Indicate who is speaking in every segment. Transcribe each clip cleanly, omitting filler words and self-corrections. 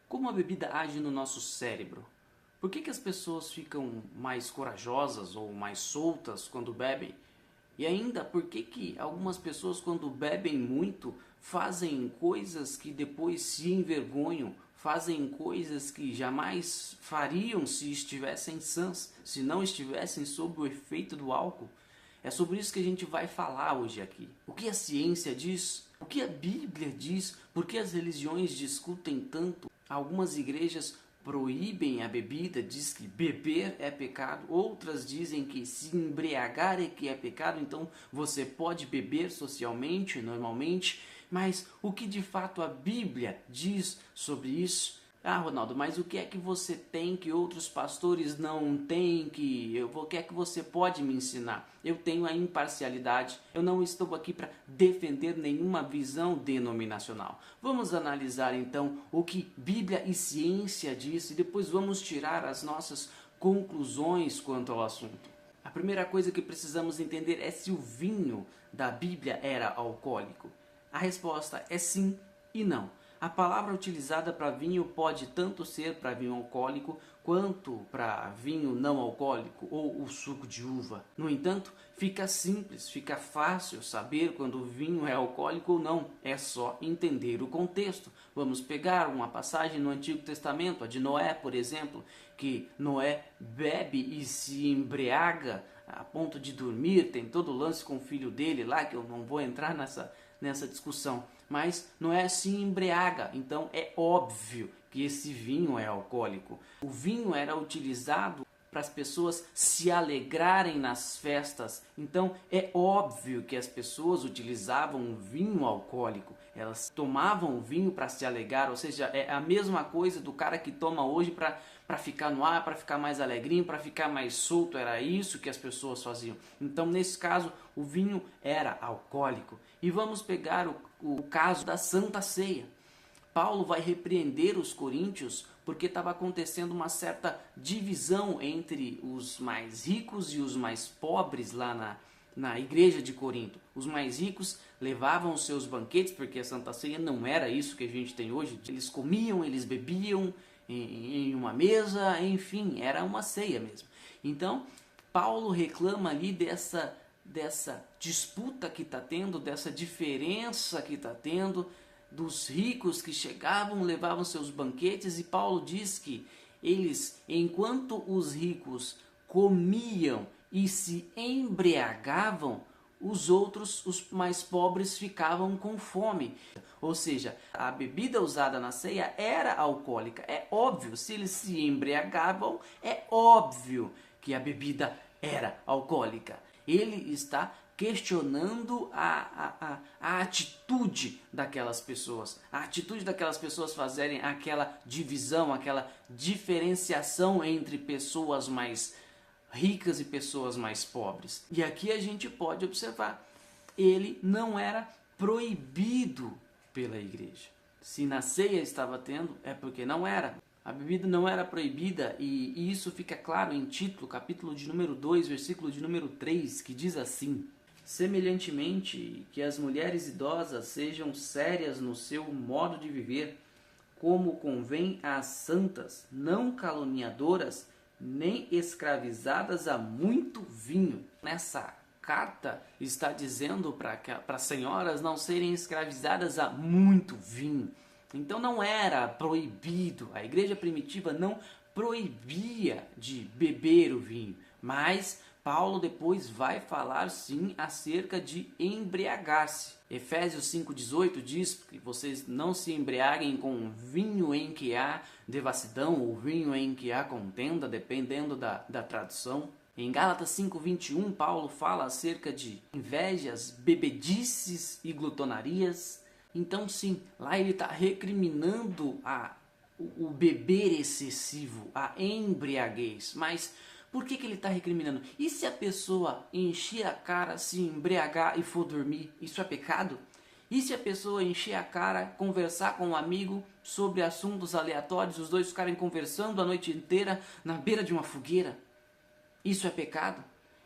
Speaker 1: Como a bebida age no nosso cérebro? Por que as pessoas ficam mais corajosas ou mais soltas quando bebem? E ainda, por que algumas pessoas quando bebem muito fazem coisas que depois se envergonham, fazem coisas que jamais fariam se estivessem sãs, se não estivessem sob o efeito do álcool? É sobre isso que a gente vai falar hoje aqui. O que a ciência diz? O que a Bíblia diz? Por que as religiões discutem tanto? Algumas igrejas proíbem a bebida, diz que beber é pecado. Outras dizem que se embriagar é que é pecado, então você pode beber socialmente, normalmente. Mas o que de fato a Bíblia diz sobre isso? Ah, Ronaldo, mas o que é que você tem que outros pastores não têm, o que é que você pode me ensinar? Eu tenho a imparcialidade, eu não estou aqui para defender nenhuma visão denominacional. Vamos analisar então o que Bíblia e ciência diz e depois vamos tirar as nossas conclusões quanto ao assunto. A primeira coisa que precisamos entender é se o vinho da Bíblia era alcoólico. A resposta é sim e não. A palavra utilizada para vinho pode tanto ser para vinho alcoólico quanto para vinho não alcoólico ou o suco de uva. No entanto, fica simples, fica fácil saber quando o vinho é alcoólico ou não. É só entender o contexto. Vamos pegar uma passagem no Antigo Testamento, a de Noé, por exemplo, que Noé bebe e se embriaga a ponto de dormir. Tem todo o lance com o filho dele lá, que eu não vou entrar nessa discussão. Mas Noé se embriaga, então é óbvio que esse vinho é alcoólico. O vinho era utilizado para as pessoas se alegrarem nas festas, então é óbvio que as pessoas utilizavam um vinho alcoólico. Elas tomavam vinho para se alegrar, ou seja, é a mesma coisa do cara que toma hoje para ficar no ar, para ficar mais alegrinho, para ficar mais solto. Era isso que as pessoas faziam. Então, nesse caso, o vinho era alcoólico. E vamos pegar o caso da Santa Ceia. Paulo vai repreender os coríntios porque estava acontecendo uma certa divisão entre os mais ricos e os mais pobres lá na igreja de Corinto. Os mais ricos levavam os seus banquetes, porque a Santa Ceia não era isso que a gente tem hoje. Eles comiam, eles bebiam em uma mesa, enfim, era uma ceia mesmo. Então, Paulo reclama ali dessa disputa que está tendo, dessa diferença que está tendo, dos ricos que chegavam, levavam seus banquetes, e Paulo diz que eles, enquanto os ricos comiam e se embriagavam, os outros, os mais pobres, ficavam com fome. Ou seja, a bebida usada na ceia era alcoólica. É óbvio, se eles se embriagavam, é óbvio que a bebida era alcoólica. Ele está questionando a atitude daquelas pessoas. A atitude daquelas pessoas fazerem aquela divisão, aquela diferenciação entre pessoas mais ricas e pessoas mais pobres. E aqui a gente pode observar, ele não era proibido pela igreja. Se na ceia estava tendo, é porque não era. A bebida não era proibida, e isso fica claro em Tito, capítulo de número 2, versículo de número 3, que diz assim: semelhantemente, que as mulheres idosas sejam sérias no seu modo de viver, como convém às santas, não caluniadoras, nem escravizadas a muito vinho. Nessa carta está dizendo para as senhoras não serem escravizadas a muito vinho. Então não era proibido, a igreja primitiva não proibia de beber o vinho, mas Paulo depois vai falar sim acerca de embriagar-se. Efésios 5,18 diz que vocês não se embriaguem com vinho em que há devassidão ou vinho em que há contenda, dependendo da tradução. Em Gálatas 5,21, Paulo fala acerca de invejas, bebedices e glutonarias. Então sim, lá ele está recriminando o beber excessivo, a embriaguez. Mas por que ele está recriminando? E se a pessoa encher a cara, se embriagar e for dormir, isso é pecado? E se a pessoa encher a cara, conversar com um amigo sobre assuntos aleatórios, os dois ficarem conversando a noite inteira na beira de uma fogueira? Isso é pecado?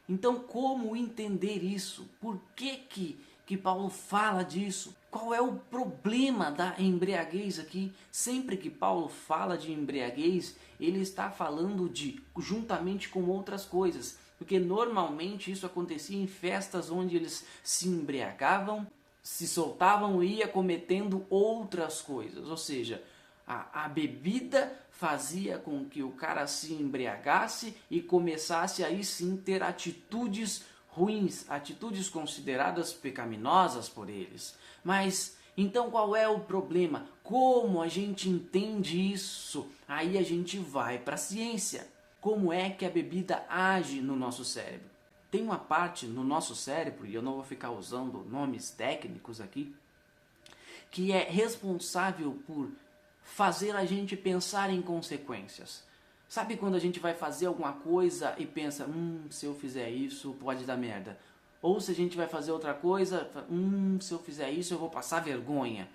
Speaker 1: Então como entender isso? Por que Paulo fala disso? qual é o problema da embriaguez aqui? Sempre que Paulo fala de embriaguez, ele está falando de juntamente com outras coisas. Porque normalmente isso acontecia em festas onde eles se embriagavam, se soltavam e ia cometendo outras coisas. Ou seja, a bebida fazia com que o cara se embriagasse e começasse aí sim ter atitudes ruins, atitudes consideradas pecaminosas por eles. Mas então qual é o problema? Como a gente entende isso? Aí a gente vai para a ciência. Como é que a bebida age no nosso cérebro? Tem uma parte no nosso cérebro, e eu não vou ficar usando nomes técnicos aqui, que é responsável por fazer a gente pensar em consequências. Sabe quando a gente vai fazer alguma coisa e pensa, se eu fizer isso pode dar merda. Ou se a gente vai fazer outra coisa, se eu fizer isso eu vou passar vergonha.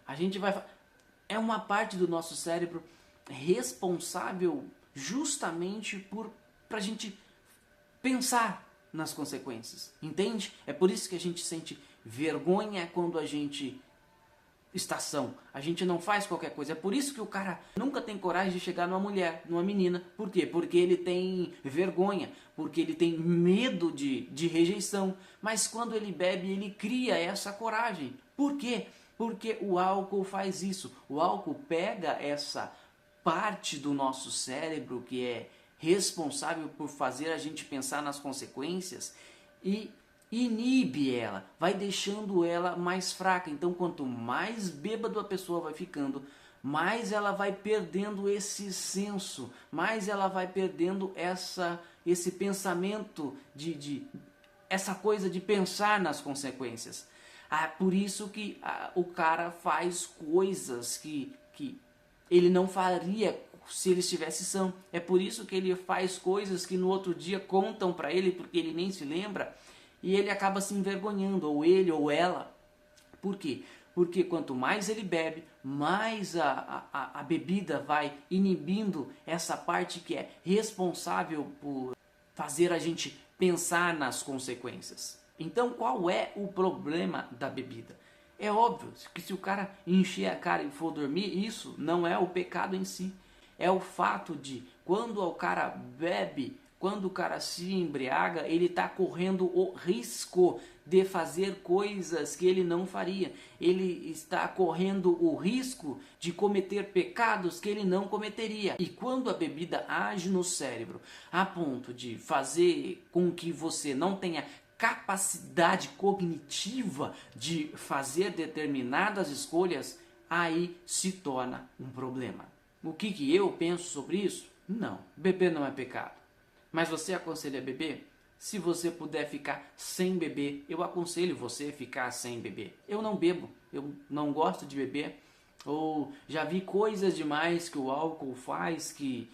Speaker 1: A gente vai... É uma parte do nosso cérebro responsável justamente para a gente pensar nas consequências, entende? É por isso que a gente sente vergonha quando a gente está são. A gente não faz qualquer coisa. É por isso que o cara nunca tem coragem de chegar numa mulher, numa menina. Por quê? Porque ele tem vergonha, porque ele tem medo de rejeição. Mas quando ele bebe, ele cria essa coragem. Por quê? Porque o álcool faz isso. O álcool pega essa parte do nosso cérebro que é responsável por fazer a gente pensar nas consequências e inibe ela, vai deixando ela mais fraca. Então, quanto mais bêbado a pessoa vai ficando, mais ela vai perdendo esse senso, mais ela vai perdendo esse pensamento essa coisa de pensar nas consequências. Por isso que o cara faz coisas que ele não faria se ele estivesse são. É por isso que ele faz coisas que no outro dia contam para ele, porque ele nem se lembra, e ele acaba se envergonhando, ou ele ou ela. Por quê? Porque quanto mais ele bebe, mais a bebida vai inibindo essa parte que é responsável por fazer a gente pensar nas consequências. Então, qual é o problema da bebida? É óbvio que se o cara encher a cara e for dormir, isso não é o pecado em si. É o fato de, quando o cara bebe, quando o cara se embriaga, ele está correndo o risco de fazer coisas que ele não faria. Ele está correndo o risco de cometer pecados que ele não cometeria. E quando a bebida age no cérebro a ponto de fazer com que você não tenha capacidade cognitiva de fazer determinadas escolhas, aí se torna um problema. O que eu penso sobre isso? Não, beber não é pecado. Mas você aconselha beber? Se você puder ficar sem beber, eu aconselho você a ficar sem beber. Eu não bebo, eu não gosto de beber, ou já vi coisas demais que o álcool faz que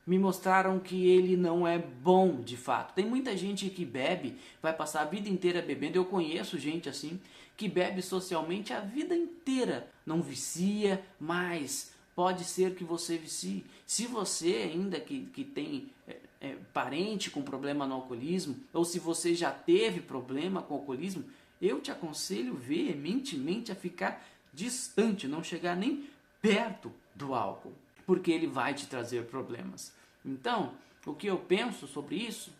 Speaker 1: me mostraram que ele não é bom de fato. Tem muita gente que bebe, vai passar a vida inteira bebendo. Eu conheço gente assim, que bebe socialmente a vida inteira. Não vicia, mas pode ser que você vicie. Se você ainda que tem parente com problema no alcoolismo, ou se você já teve problema com alcoolismo, eu te aconselho veementemente a ficar distante, não chegar nem perto do álcool, porque ele vai te trazer problemas. Então, o que eu penso sobre isso?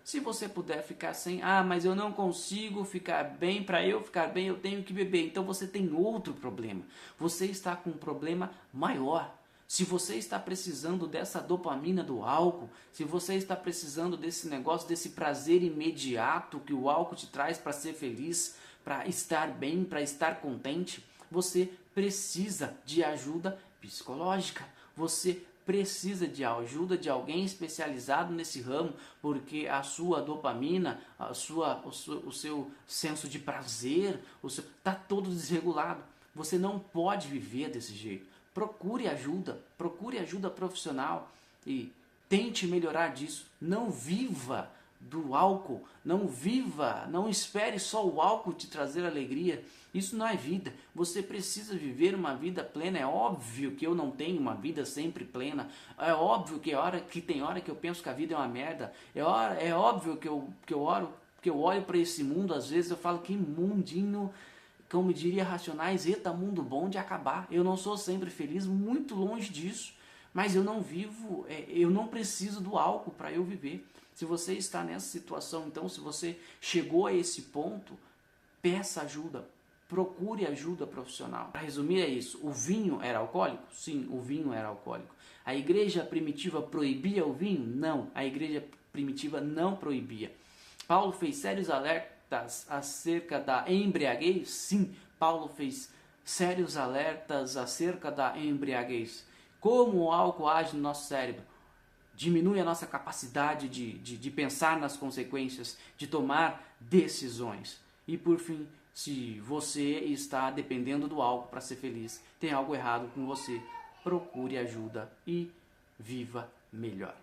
Speaker 1: Se você puder ficar sem, mas eu não consigo ficar bem, para eu ficar bem eu tenho que beber. Então você tem outro problema. Você está com um problema maior. Se você está precisando dessa dopamina do álcool, se você está precisando desse negócio, desse prazer imediato que o álcool te traz para ser feliz, para estar bem, para estar contente, você precisa de ajuda psicológica. Você precisa de ajuda de alguém especializado nesse ramo, porque a sua dopamina, o seu senso de prazer, está todo desregulado. Você não pode viver desse jeito. Procure ajuda profissional e tente melhorar disso. Não viva do álcool, não espere só o álcool te trazer alegria. Isso não é vida. Você precisa viver uma vida plena. É óbvio que eu não tenho uma vida sempre plena. É óbvio que tem hora que eu penso que a vida é uma merda. É óbvio que eu olho para esse mundo, às vezes eu falo que mundinho Como diria Racionais, eita mundo bom de acabar. Eu não sou sempre feliz, muito longe disso. Mas eu não vivo, eu não preciso do álcool para eu viver. Se você está nessa situação, então, se você chegou a esse ponto, peça ajuda, procure ajuda profissional. Para resumir é isso, o vinho era alcoólico? Sim, o vinho era alcoólico. A igreja primitiva proibia o vinho? Não, a igreja primitiva não proibia. Paulo fez sérios alertas acerca da embriaguez? Sim, Paulo fez sérios alertas acerca da embriaguez. Como o álcool age no nosso cérebro? Diminui a nossa capacidade de pensar nas consequências, de tomar decisões. E por fim, se você está dependendo do álcool para ser feliz, tem algo errado com você, procure ajuda e viva melhor.